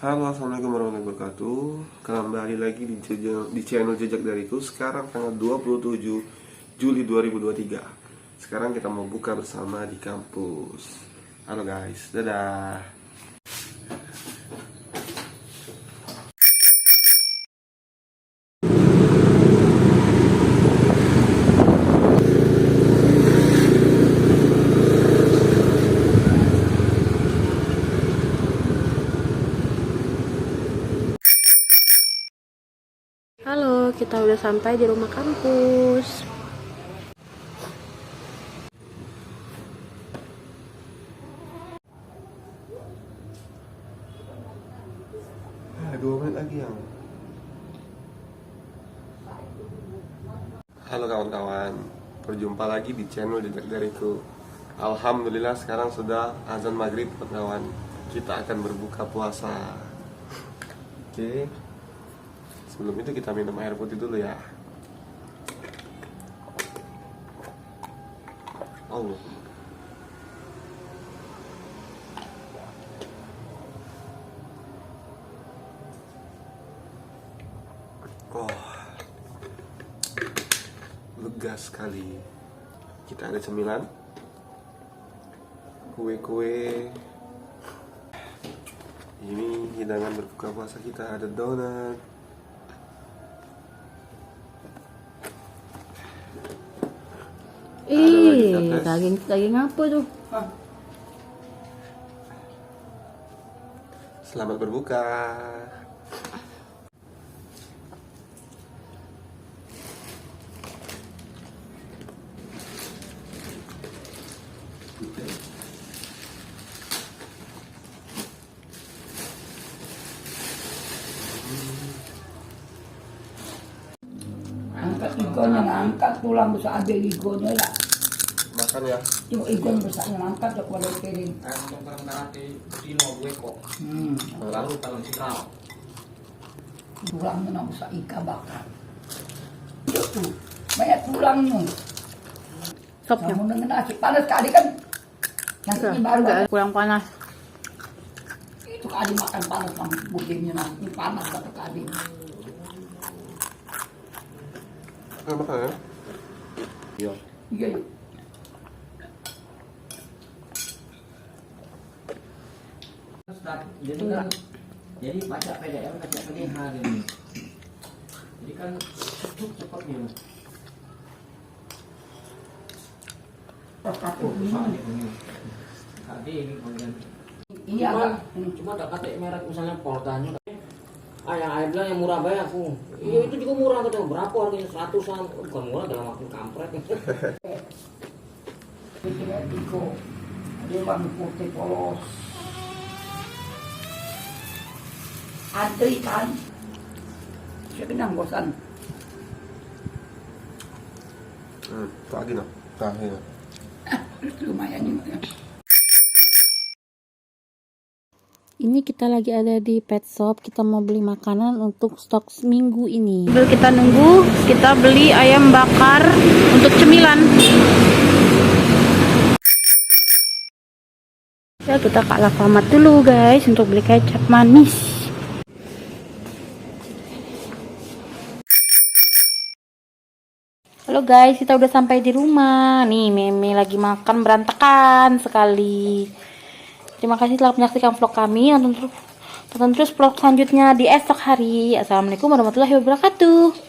Halo, assalamualaikum warahmatullahi wabarakatuh. Kembali lagi di channel Jejak Dariku. Sekarang tanggal 27 Juli 2023. Sekarang kita mau buka bersama di kampus. Halo guys, dadah. Halo, kita udah sampai di rumah kampus. Dua menit lagi yang. Halo kawan-kawan, berjumpa lagi di channel Jejak Dariku. Alhamdulillah sekarang sudah azan maghrib kawan. Kita akan berbuka puasa. Oke. Sebelum itu kita minum air putih dulu ya. Allah. Oh, lega sekali. Kita ada cemilan, kue-kue. Ini hidangan berbuka puasa kita, ada donat. Daging apa tuh? Selamat berbuka. Angkat igonnya, angkat tulang besar ada igonnya lah. Makan ya. Cuma igon besarnya angkat ya pada piring. Untuk berangkat kilo gue kok. Lalu kalau sikau. Tulangnya nak besar ikan bakar. Itu banyak tulangnya. Sopnya. Kamu dengan nasi panas kali kan? Nasinya baru kan? Kurang panas. Itu kali makan panas kan budingnya nanti panas kata kali. Makan ya. Iya. Iya. Jadi baca PDM baca PDH ini. Jadi kan cepatnya. Tadi ini kemudian. Iya kan? Cuma tak kata merek misalnya Portanya. Yang air bilang yang murah bayar aku. Iya itu juga murah kata berapa harganya 100-an. Bukan murah dalam waktu kampret. Pikirnya Diko. Dia warna putih polos. Antri kan? Saya kenang bosan. Lagi nak. Tahu. Lumayan juga. Ini kita lagi ada di pet shop. Kita mau beli makanan untuk stok seminggu ini. Sambil kita nunggu, kita beli ayam bakar untuk cemilan. Ya, kita ke Alfamart dulu guys untuk beli kecap manis. Halo guys, kita udah sampai di rumah. Nih, Meme lagi makan berantakan sekali. Terima kasih telah menyaksikan vlog kami. Tonton terus vlog selanjutnya di esok hari. Assalamualaikum warahmatullahi wabarakatuh.